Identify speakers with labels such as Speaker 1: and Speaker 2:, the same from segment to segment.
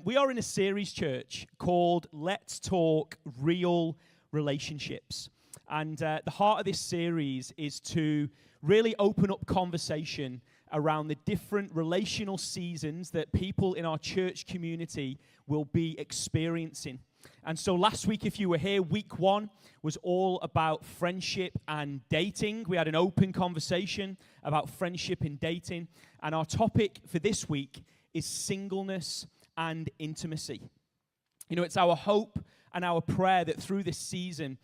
Speaker 1: We are in a series, church, called Let's Talk Real Relationships. And the heart of this series is to really open up conversation around the different relational seasons that people in our church community will be experiencing. And so last week, if you were here, week 1 was all about friendship and dating. We had an open conversation about friendship and dating. And our topic for this week is singleness and intimacy. You know, it's our hope and our prayer that through this season,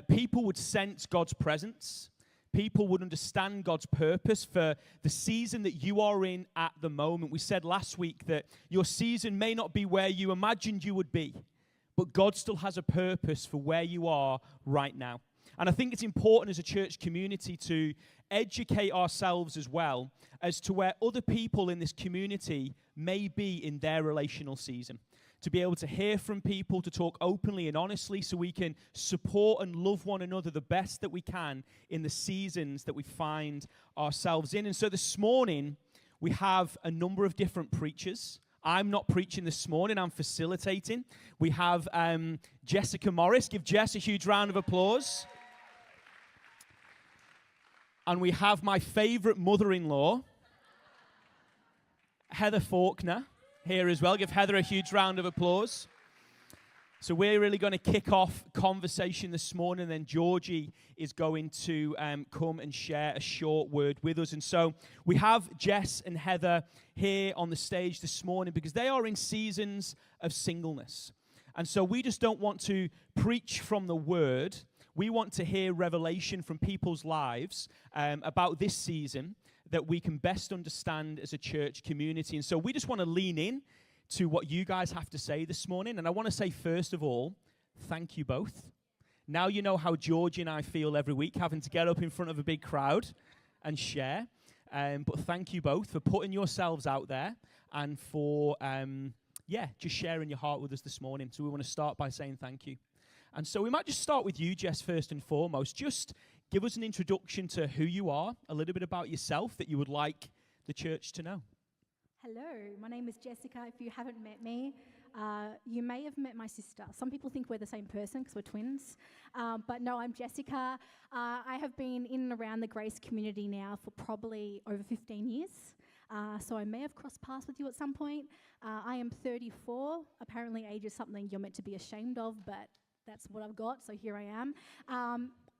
Speaker 1: people would sense God's presence. People would understand God's purpose for the season that you are in at the moment. We said last week that your season may not be where you imagined you would be, but God still has a purpose for where you are right now. And I think it's important as a church community to educate ourselves as well as to where other people in this community may be in their relational season. To be able to hear from people, to talk openly and honestly so we can support and love one another the best that we can in the seasons that we find ourselves in. And so this morning, we have a number of different preachers. I'm not preaching this morning, I'm facilitating. We have Jessica Morris. Give Jess a huge round of applause. And we have my favorite mother-in-law, Heather Faulkner, here as well. Give Heather a huge round of applause. So we're really going to kick off conversation this morning, and then Georgie is going to come and share a short word with us. And so we have Jess and Heather here on the stage this morning because they are in seasons of singleness. And so we just don't want to preach from the word. We want to hear revelation from people's lives about this season that we can best understand as a church community. And so we just want to lean in to what you guys have to say this morning. And I want to say, first of all, thank you both. Now you know how Georgie and I feel every week, having to get up in front of a big crowd and share. But thank you both for putting yourselves out there and for, just sharing your heart with us this morning. So we want to start by saying thank you. And so we might just start with you, Jess, first and foremost. Just give us an introduction to who you are, a little bit about yourself that you would like the church to know.
Speaker 2: Hello, my name is Jessica. If you haven't met me, you may have met my sister. Some people think we're the same person because we're twins. But no, I'm Jessica. I have been in and around the Grace community now for probably over 15 years. So I may have crossed paths with you at some point. I am 34. Apparently age is something you're meant to be ashamed of, but that's what I've got, so here I am.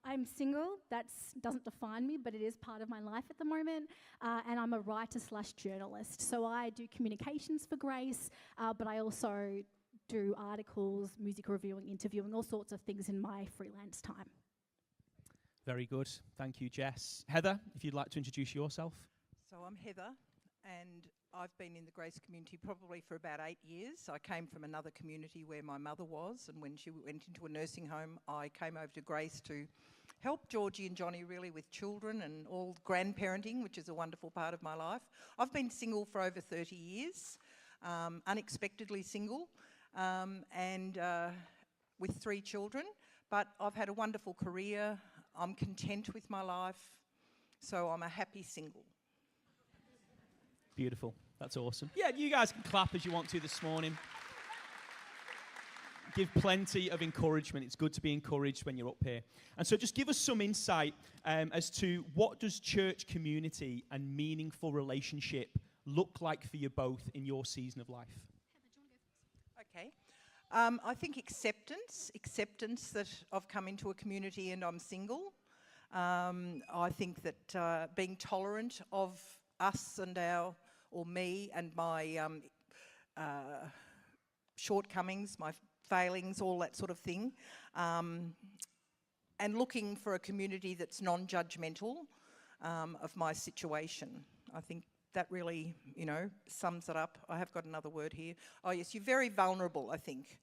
Speaker 2: I'm single. That doesn't define me, but it is part of my life at the moment. And I'm a writer/journalist. So I do communications for Grace, but I also do articles, music reviewing, interviewing, all sorts of things in my freelance time.
Speaker 1: Very good. Thank you, Jess. Heather, if you'd like to introduce yourself.
Speaker 3: So I'm Heather, and I've been in the Grace community probably for about 8 years. I came from another community where my mother was, and when she went into a nursing home, I came over to Grace to help Georgie and Jonny really with children and all grandparenting, which is a wonderful part of my life. I've been single for over 30 years, unexpectedly single, and with 3 children, but I've had a wonderful career. I'm content with my life, so I'm a happy single.
Speaker 1: Beautiful. That's awesome. Yeah, you guys can clap as you want to this morning. Give plenty of encouragement. It's good to be encouraged when you're up here. And so just give us some insight as to what does church community and meaningful relationship look like for you both in your season of life?
Speaker 3: Okay. I think acceptance that I've come into a community and I'm single. I think that being tolerant of us and me and my shortcomings, my failings, all that sort of thing, and looking for a community that's non-judgmental of my situation. I think that really, sums it up. I have got another word here. Oh yes, you're very vulnerable, I think.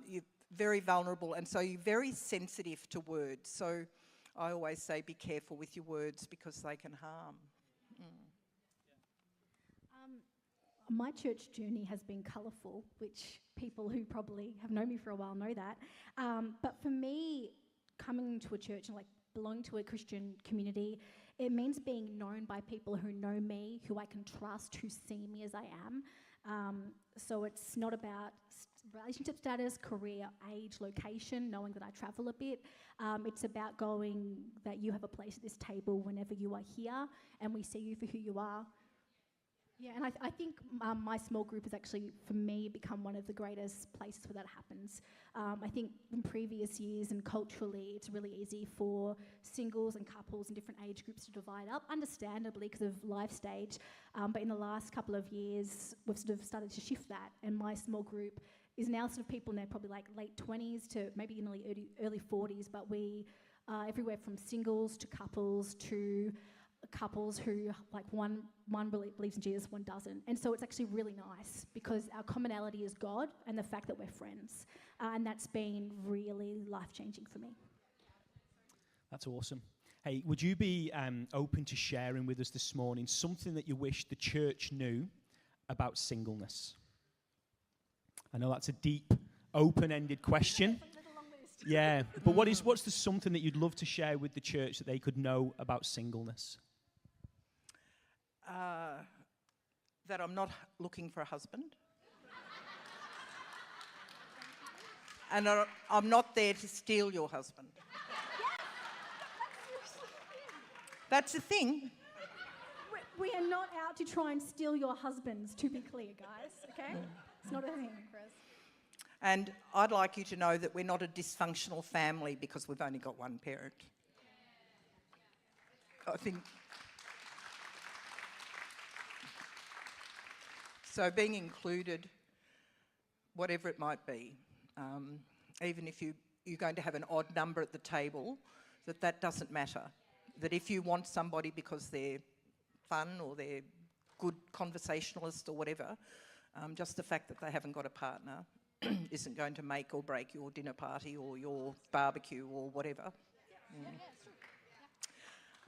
Speaker 3: You're very vulnerable, and so you're very sensitive to words. So I always say be careful with your words because they can harm.
Speaker 2: My church journey has been colourful, which people who probably have known me for a while know that. But for me, coming to a church and belonging to a Christian community, it means being known by people who know me, who I can trust, who see me as I am. So it's not about relationship status, career, age, location, knowing that I travel a bit. It's about going that you have a place at this table whenever you are here and we see you for who you are. Yeah, and I think my small group has actually, for me, become one of the greatest places where that happens. I think in previous years and culturally, it's really easy for singles and couples in different age groups to divide up, understandably because of life stage. But in the last couple of years, we've sort of started to shift that, and my small group is now sort of people in their probably like late 20s to maybe in early 40s, but we are everywhere from singles to couples who like one believes in Jesus, one doesn't. And so it's actually really nice because our commonality is God and the fact that we're friends. And that's been really life-changing for me.
Speaker 1: That's awesome. Hey, would you be open to sharing with us this morning something that you wish the church knew about singleness? I know that's a deep, open-ended question. Yeah, but what's the something that you'd love to share with the church that they could know about singleness?
Speaker 3: That I'm not looking for a husband. And I'm not there to steal your husband. That's the thing.
Speaker 2: We are not out to try and steal your husbands, to be clear, guys, okay? It's not a thing, Chris.
Speaker 3: And I'd like you to know that we're not a dysfunctional family because we've only got one parent. I think... So being included, whatever it might be, even if you're going to have an odd number at the table, that doesn't matter. That if you want somebody because they're fun or they're good conversationalists or whatever, just the fact that they haven't got a partner isn't going to make or break your dinner party or your barbecue or whatever.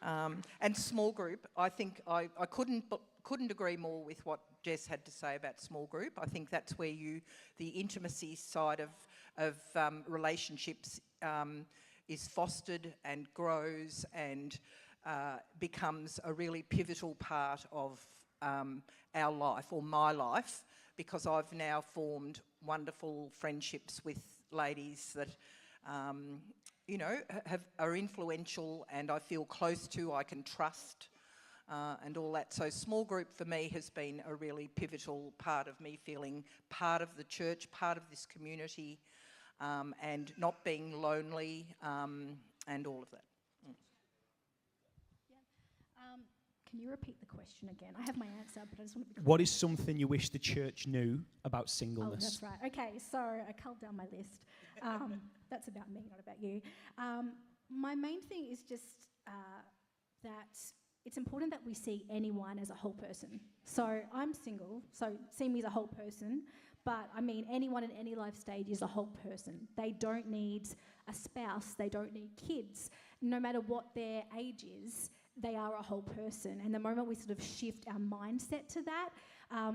Speaker 3: And small group, I think I couldn't agree more with what Jess had to say about small group. I think that's where the intimacy side of relationships is fostered and grows and becomes a really pivotal part of our life, or my life, because I've now formed wonderful friendships with ladies that are influential and I feel close to, I can trust, and all that. So small group for me has been a really pivotal part of me feeling part of the church, part of this community, and not being lonely, and all of that.
Speaker 2: Can you repeat the question again? I have my answer, but I just want to be clear.
Speaker 1: What is something you wish the church knew about singleness?
Speaker 2: Oh, that's right. Okay, so I culled down my list. That's about me, not about you. My main thing is just that it's important that we see anyone as a whole person. So I'm single, so see me as a whole person, but I mean anyone in any life stage is a whole person. They don't need a spouse, they don't need kids. No matter what their age is, they are a whole person. And the moment we sort of shift our mindset to that,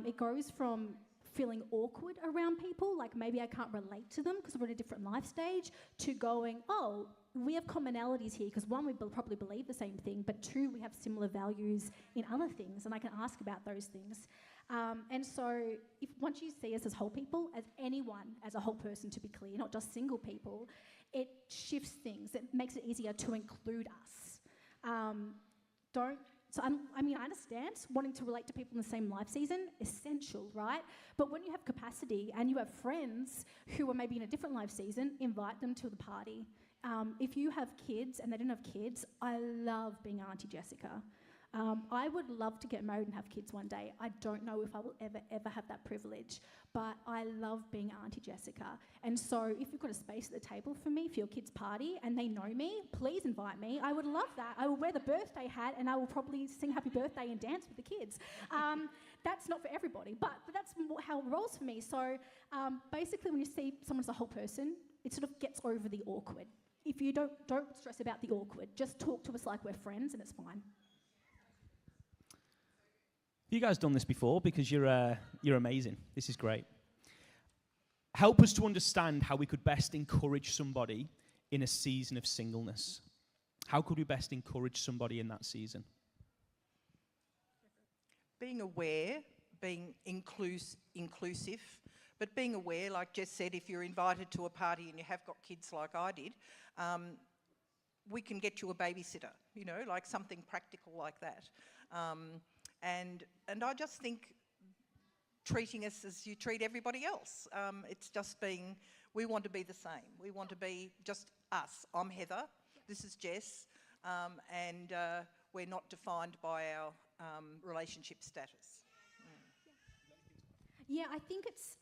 Speaker 2: it goes from feeling awkward around people, like maybe I can't relate to them because we're in a different life stage, to going, oh, we have commonalities here because one, we probably believe the same thing, but two, we have similar values in other things, and I can ask about those things. And so once you see us as whole people, as anyone, as a whole person, to be clear, not just single people, it shifts things. It makes it easier to include us. I understand wanting to relate to people in the same life season, essential, right? But when you have capacity and you have friends who are maybe in a different life season, invite them to the party. If you have kids and they don't have kids, I love being Auntie Jessica. I would love to get married and have kids one day. I don't know if I will ever have that privilege, but I love being Auntie Jessica. And so if you've got a space at the table for me for your kids' party and they know me, please invite me. I would love that. I will wear the birthday hat and I will probably sing happy birthday and dance with the kids. That's not for everybody, but that's how it rolls for me. So basically when you see someone as a whole person, it sort of gets over the awkward. If you don't stress about the awkward, just talk to us like we're friends and it's fine.
Speaker 1: You guys done this before because you're amazing. This is great. Help us to understand how we could best encourage somebody in a season of singleness. How could we best encourage somebody in that season?
Speaker 3: Being aware, being inclusive, but being aware, like Jess said, if you're invited to a party and you have got kids like I did, we can get you a babysitter, you know, like something practical like that. And I just think treating us as you treat everybody else. It's just being, we want to be the same. We want to be just us. I'm Heather, this is Jess, and we're not defined by our relationship status.
Speaker 2: Yeah, I think it's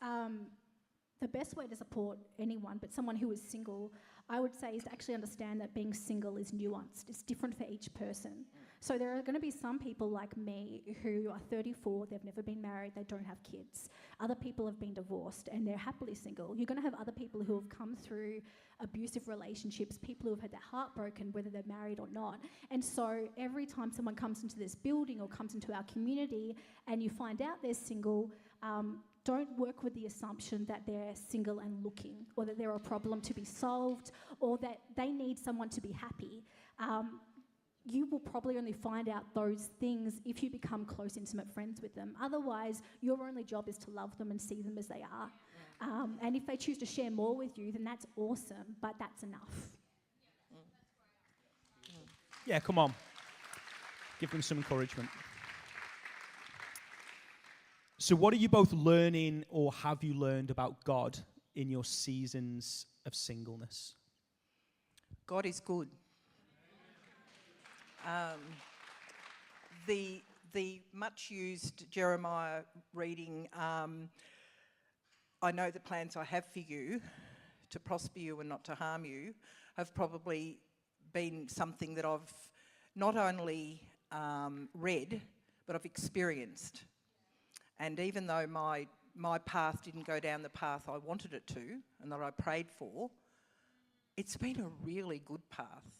Speaker 2: the best way to support anyone, but someone who is single, I would say, is to actually understand that being single is nuanced. It's different for each person. So there are going to be some people like me who are 34, they've never been married, they don't have kids. Other people have been divorced and they're happily single. You're going to have other people who have come through abusive relationships, people who have had their heart broken, whether they're married or not. And so every time someone comes into this building or comes into our community and you find out they're single, don't work with the assumption that they're single and looking, or that they're a problem to be solved, or that they need someone to be happy. You will probably only find out those things if you become close, intimate friends with them. Otherwise, your only job is to love them and see them as they are. And if they choose to share more with you, then that's awesome, but that's enough.
Speaker 1: Yeah, come on. Give them some encouragement. So what are you both learning, or have you learned about God in your seasons of singleness?
Speaker 3: God is good. The much used Jeremiah reading, I know the plans I have for you, to prosper you and not to harm you, have probably been something that I've not only read, but I've experienced. And even though my path didn't go down the path I wanted it to and that I prayed for, it's been a really good path.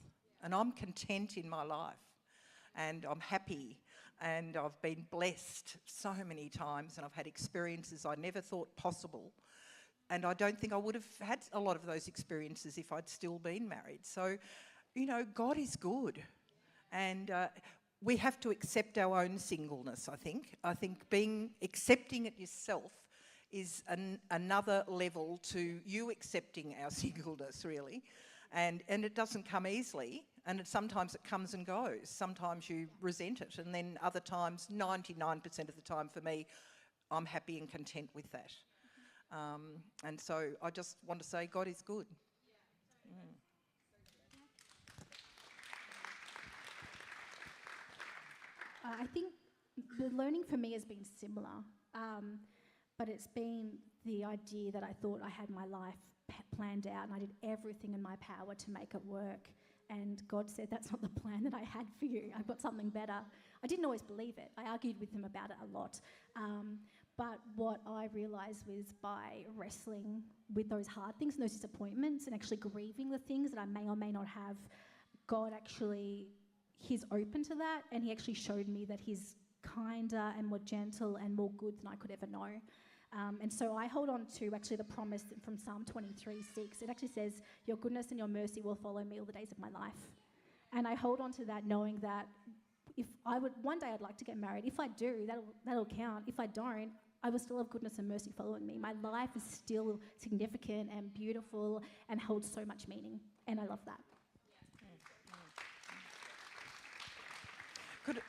Speaker 3: And I'm content in my life. And I'm happy. And I've been blessed so many times. And I've had experiences I never thought possible. And I don't think I would have had a lot of those experiences if I'd still been married. So, you know, God is good. And we have to accept our own singleness, I think. I think accepting it yourself is another level to you accepting our singleness, really. And it doesn't come easily, and sometimes it comes and goes. Sometimes you resent it, and then other times, 99% of the time for me, I'm happy and content with that. And so I just want to say God is good.
Speaker 2: I think the learning for me has been similar, but it's been the idea that I thought I had my life planned out and I did everything in my power to make it work. And God said, that's not the plan that I had for you. I've got something better. I didn't always believe it. I argued with him about it a lot. But what I realised was by wrestling with those hard things and those disappointments and actually grieving the things that I may or may not have, God actually, he's open to that, and he actually showed me that he's kinder and more gentle and more good than I could ever know. And so I hold on to actually the promise from Psalm 23:6. It actually says, your goodness and your mercy will follow me all the days of my life. And I hold on to that knowing that if I would, one day I'd like to get married. If I do, that'll count. If I don't, I will still have goodness and mercy following me. My life is still significant and beautiful and holds so much meaning. And I love that.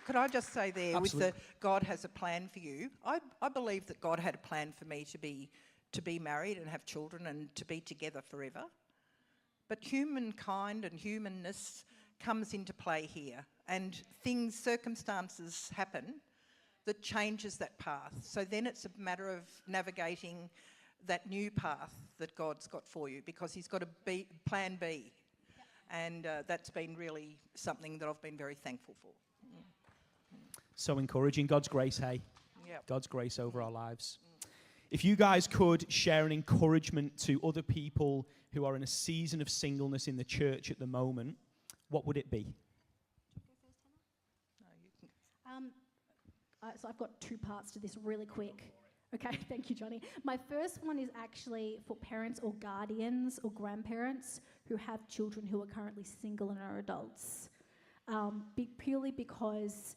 Speaker 3: Could I just say there,
Speaker 1: Absolutely.
Speaker 3: with the God has a plan for you, I believe that God had a plan for me to be married and have children and to be together forever. But humankind and humanness comes into play here, and circumstances happen that changes that path. So then it's a matter of navigating that new path that God's got for you, because he's got a plan B. And that's been really something that I've been very thankful for.
Speaker 1: So encouraging. God's grace, hey?
Speaker 3: Yep.
Speaker 1: God's grace over our lives. If you guys could share an encouragement to other people who are in a season of singleness in the church at the moment, what would it be?
Speaker 3: No, you can.
Speaker 2: So I've got two parts to this really quick. Okay, thank you, Jonny. My first one is actually for parents or guardians or grandparents who have children who are currently single and are adults. Purely because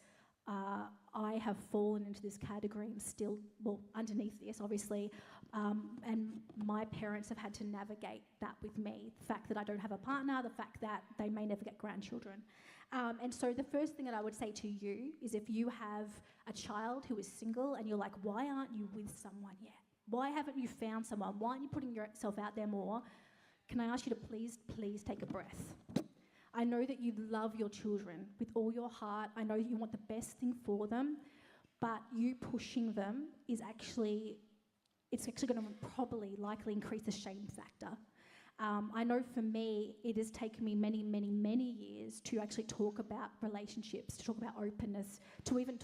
Speaker 2: I have fallen into this category and still, well, underneath this, obviously, and my parents have had to navigate that with me. The fact that I don't have a partner, the fact that they may never get grandchildren. And so the first thing that I would say to you is if you have a child who is single and you're like, why aren't you with someone yet? Why haven't you found someone? Why aren't you putting yourself out there more? Can I ask you to please take a breath? I know that you love your children with all your heart. I know that you want the best thing for them, but you pushing them is actually, it's actually going to probably likely increase the shame factor. I know for me, it has taken me many, many, many years to actually talk about relationships, to talk about openness, to even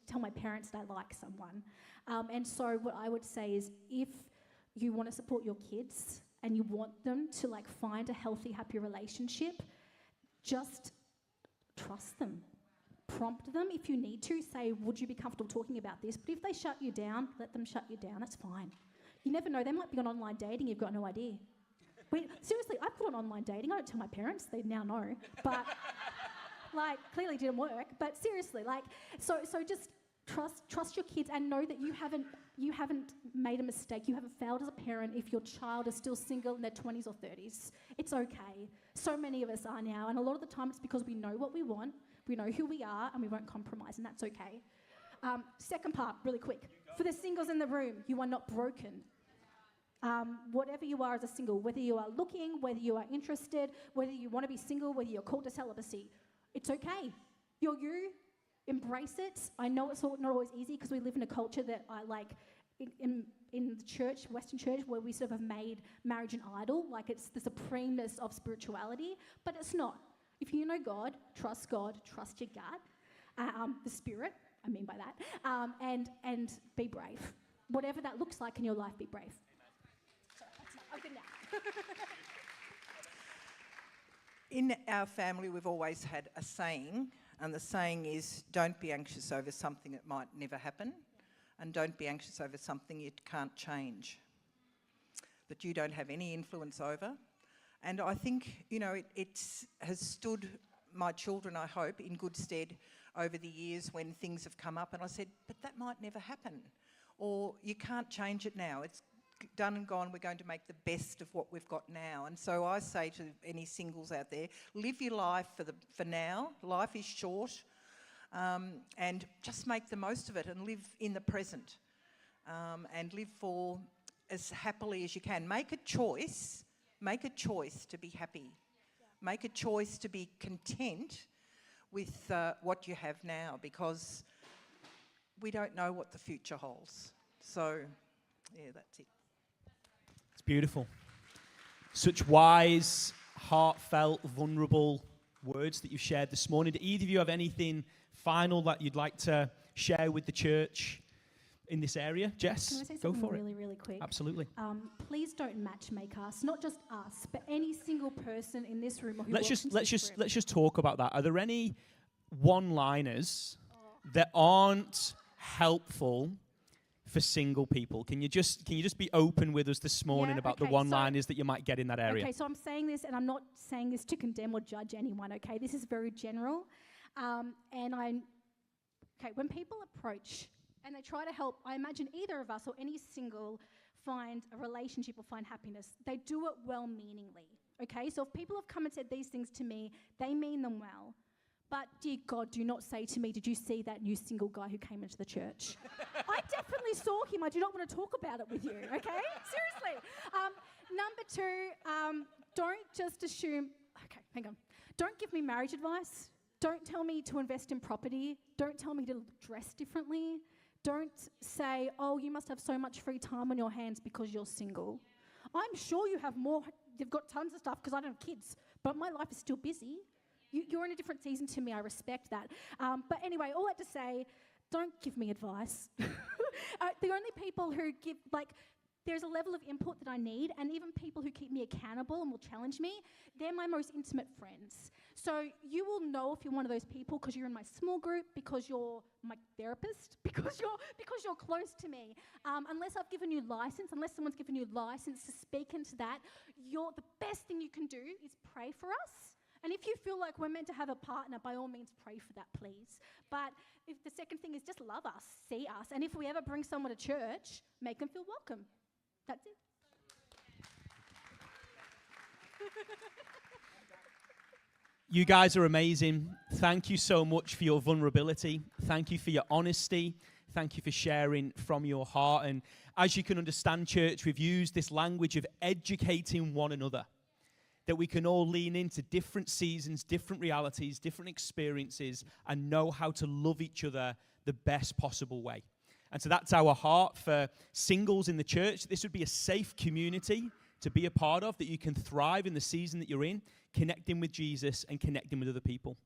Speaker 2: tell my parents that I like someone. And so what I would say is if you want to support your kids and you want them to like find a healthy, happy relationship, just trust them. Prompt them if you need to. Say, would you be comfortable talking about this? But if they shut you down, let them shut you down. That's fine. You never know. They might be on online dating. You've got no idea. Wait, seriously, I put on online dating. I don't tell my parents. They now know. But, like, clearly didn't work. But seriously, like, so just trust your kids and know that you haven't made a mistake. You haven't failed as a parent if your child is still single in their 20s or 30s. It's okay. So many of us are now, and a lot of the time it's because we know what we want, we know who we are, and we won't compromise, and that's okay. Second part, really quick. For the singles in the room, you are not broken. Whatever you are as a single, whether you are looking, whether you are interested, whether you want to be single, whether you're called to celibacy, it's okay. You're you. Embrace it. I know it's not always easy because we live in a culture that I like in the church, Western church, where we sort of have made marriage an idol, like it's the supremeness of spirituality, but it's not. If you know God, trust your gut, the Spirit, I mean by that, and be brave. Whatever that looks like in your life, be brave. Sorry, I'm good now.
Speaker 3: In our family, we've always had a saying, and the saying is, don't be anxious over something that might never happen, and don't be anxious over something you can't change, that you don't have any influence over. And I think, you know, it has stood my children, I hope, in good stead over the years when things have come up, and I said, but that might never happen, or you can't change it now. It's done and gone. We're going to make the best of what we've got now. And so I say to any singles out there, live your life for now. Life is short, and just make the most of it and live in the present, and live for as happily as you can. Make a choice to be happy. Make a choice to be content with what you have now, because we don't know what the future holds. So, yeah, that's it.
Speaker 1: It's beautiful. Such wise, heartfelt, vulnerable words that you've shared this morning. Do either of you have anything final that you'd like to share with the church in this area? Jess,
Speaker 2: Can I say
Speaker 1: go
Speaker 2: something
Speaker 1: for
Speaker 2: really,
Speaker 1: it.
Speaker 2: really quick?
Speaker 1: Absolutely.
Speaker 2: Please don't matchmake us, not just us, but any single person in this room or who
Speaker 1: Let's
Speaker 2: walks into this room.
Speaker 1: just talk about that. Are there any one-liners that aren't helpful for single people? Can you just be open with us this morning about the one-liners that you might get in that area?
Speaker 2: Okay, so I'm saying this, and I'm not saying this to condemn or judge anyone, okay? This is very general. When people approach and they try to help, I imagine either of us or any single find a relationship or find happiness, they do it well-meaningly, okay? So if people have come and said these things to me, they mean them well. But dear God, do not say to me, did you see that new single guy who came into the church? I definitely saw him. I do not want to talk about it with you, okay? Seriously. Number two, don't just assume, okay, hang on. Don't give me marriage advice. Don't tell me to invest in property. Don't tell me to dress differently. Don't say, oh, you must have so much free time on your hands because you're single. I'm sure you have more, you've got tons of stuff because I don't have kids, but my life is still busy. You're in a different season to me, I respect that. But anyway, all that to say, don't give me advice. The only people who give, there's a level of input that I need, and even people who keep me accountable and will challenge me, they're my most intimate friends. So you will know if you're one of those people because you're in my small group, because you're my therapist, because you're close to me. Unless I've given you license, unless someone's given you license to speak into that, the best thing you can do is pray for us And if you feel like we're meant to have a partner, by all means pray for that, please. But if the second thing is just love us, see us, and if we ever bring someone to church, make them feel welcome. That's it.
Speaker 1: You guys are amazing. Thank you so much for your vulnerability. Thank you for your honesty. Thank you for sharing from your heart. And as you can understand, church, we've used this language of educating one another, that we can all lean into different seasons, different realities, different experiences, and know how to love each other the best possible way. And so that's our heart for singles in the church. This would be a safe community to be a part of, that you can thrive in the season that you're in, connecting with Jesus and connecting with other people.